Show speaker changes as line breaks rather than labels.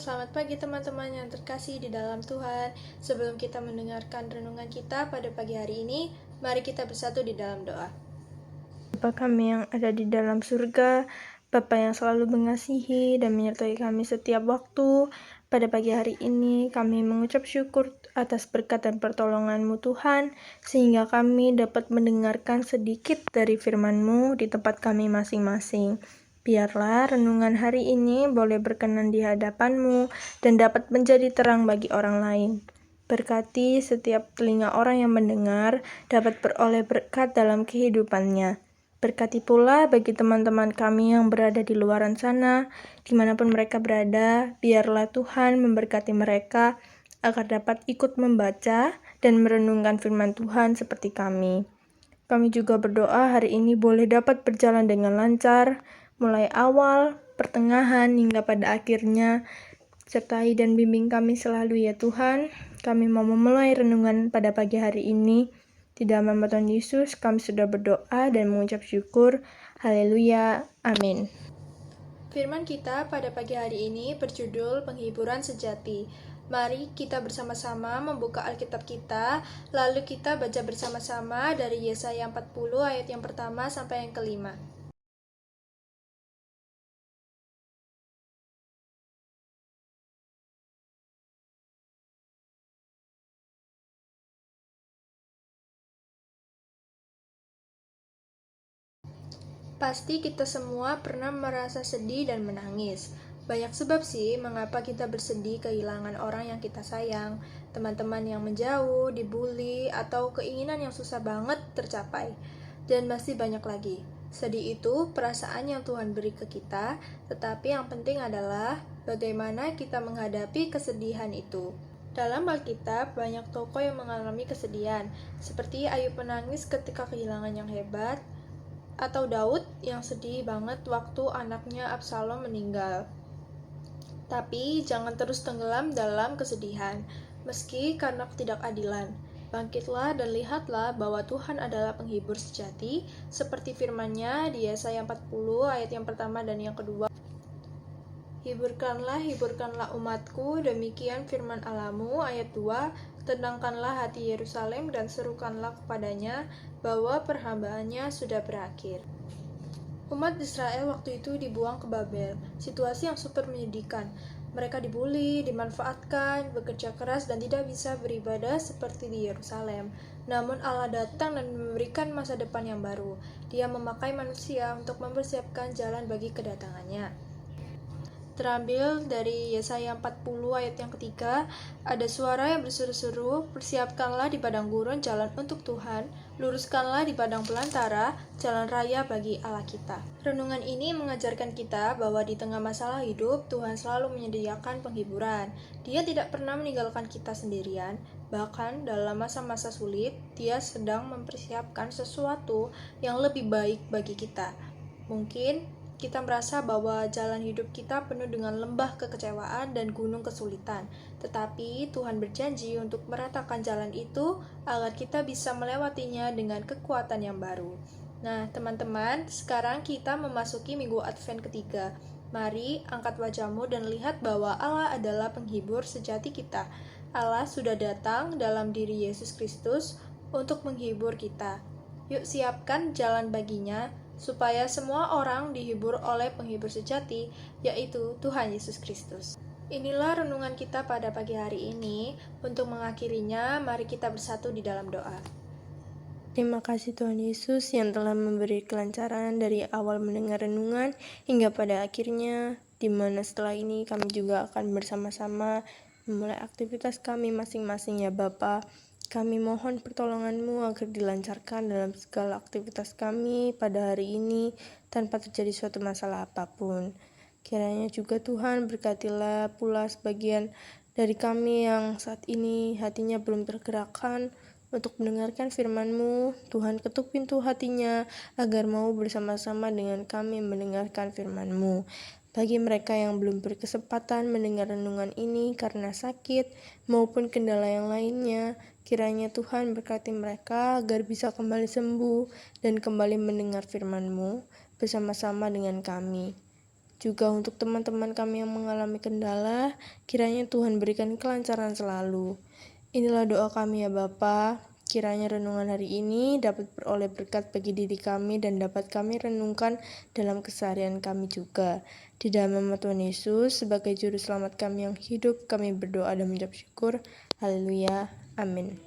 Selamat pagi teman-teman yang terkasih di dalam Tuhan. Sebelum kita mendengarkan renungan kita pada pagi hari ini, mari kita bersatu di dalam doa.
Bapa kami yang ada di dalam surga, Bapa yang selalu mengasihi dan menyertai kami setiap waktu, pada pagi hari ini kami mengucap syukur atas berkat dan pertolongan-Mu Tuhan, sehingga kami dapat mendengarkan sedikit dari firman-Mu di tempat kami masing-masing. Biarlah renungan hari ini boleh berkenan di hadapan-Mu dan dapat menjadi terang bagi orang lain. Berkati setiap telinga orang yang mendengar dapat beroleh berkat dalam kehidupannya. Berkati pula bagi teman-teman kami yang berada di luaran sana, dimanapun mereka berada, biarlah Tuhan memberkati mereka agar dapat ikut membaca dan merenungkan firman Tuhan seperti kami. Kami juga berdoa hari ini boleh dapat berjalan dengan lancar, mulai awal, pertengahan, hingga pada akhirnya. Sertai dan bimbing kami selalu ya Tuhan. Kami mau memulai renungan pada pagi hari ini. Di dalam nama Tuhan Yesus, kami sudah berdoa dan mengucap syukur. Haleluya. Amin.
Firman kita pada pagi hari ini berjudul Penghiburan Sejati. Mari kita bersama-sama membuka Alkitab kita, lalu kita baca bersama-sama dari Yesaya 40 ayat yang pertama sampai yang kelima. Pasti kita semua pernah merasa sedih dan menangis. Banyak sebab sih mengapa kita bersedih kehilangan orang yang kita sayang, teman-teman yang menjauh, dibully, atau keinginan yang susah banget tercapai. Dan masih banyak lagi. Sedih itu perasaan yang Tuhan beri ke kita, tetapi yang penting adalah bagaimana kita menghadapi kesedihan itu. Dalam Alkitab, banyak tokoh yang mengalami kesedihan, seperti Ayub menangis ketika kehilangan yang hebat, atau Daud yang sedih banget waktu anaknya Absalom meninggal. Tapi jangan terus tenggelam dalam kesedihan, meski karena ketidakadilan. Bangkitlah dan lihatlah bahwa Tuhan adalah penghibur sejati, seperti firman-Nya di Yesaya 40 ayat yang pertama dan yang kedua. Hiburkanlah umatku, demikian firman Allahmu, ayat 2, tenangkanlah hati Yerusalem dan serukanlah kepadanya bahwa perhambaannya sudah berakhir. Umat Israel waktu itu dibuang ke Babel, situasi yang super menyedihkan. Mereka dibully, dimanfaatkan, bekerja keras dan tidak bisa beribadah seperti di Yerusalem. Namun Allah datang dan memberikan masa depan yang baru. Dia memakai manusia untuk mempersiapkan jalan bagi kedatangannya. Terambil dari Yesaya 40 ayat yang ketiga, ada suara yang berseru-seru, persiapkanlah di padang gurun jalan untuk Tuhan, luruskanlah di padang belantara, jalan raya bagi Allah kita. Renungan ini mengajarkan kita bahwa di tengah masalah hidup, Tuhan selalu menyediakan penghiburan. Dia tidak pernah meninggalkan kita sendirian, bahkan dalam masa-masa sulit, Dia sedang mempersiapkan sesuatu yang lebih baik bagi kita. Mungkin kita merasa bahwa jalan hidup kita penuh dengan lembah kekecewaan dan gunung kesulitan. Tetapi Tuhan berjanji untuk meratakan jalan itu agar kita bisa melewatinya dengan kekuatan yang baru. Nah, teman-teman, sekarang kita memasuki minggu Advent ketiga. Mari angkat wajahmu dan lihat bahwa Allah adalah penghibur sejati kita. Allah sudah datang dalam diri Yesus Kristus untuk menghibur kita. Yuk siapkan jalan baginya, supaya semua orang dihibur oleh penghibur sejati, yaitu Tuhan Yesus Kristus. Inilah renungan kita pada pagi hari ini. Untuk mengakhirinya, mari kita bersatu di dalam doa.
Terima kasih Tuhan Yesus yang telah memberi kelancaran dari awal mendengar renungan hingga pada akhirnya, di mana setelah ini kami juga akan bersama-sama memulai aktivitas kami masing-masing ya Bapa. Kami mohon pertolongan-Mu agar dilancarkan dalam segala aktivitas kami pada hari ini tanpa terjadi suatu masalah apapun. Kiranya juga Tuhan berkatilah pula sebagian dari kami yang saat ini hatinya belum tergerakkan untuk mendengarkan firman-Mu. Tuhan ketuk pintu hatinya agar mau bersama-sama dengan kami mendengarkan firman-Mu. Bagi mereka yang belum berkesempatan mendengar renungan ini karena sakit maupun kendala yang lainnya, kiranya Tuhan berkati mereka agar bisa kembali sembuh dan kembali mendengar firman-Mu bersama-sama dengan kami. Juga untuk teman-teman kami yang mengalami kendala, kiranya Tuhan berikan kelancaran selalu. Inilah doa kami ya Bapa. Kiranya renungan hari ini dapat beroleh berkat bagi diri kami dan dapat kami renungkan dalam keseharian kami juga. Di dalam nama Tuhan Yesus, sebagai juru selamat kami yang hidup, kami berdoa dan mengucap syukur. Haleluya. Amin.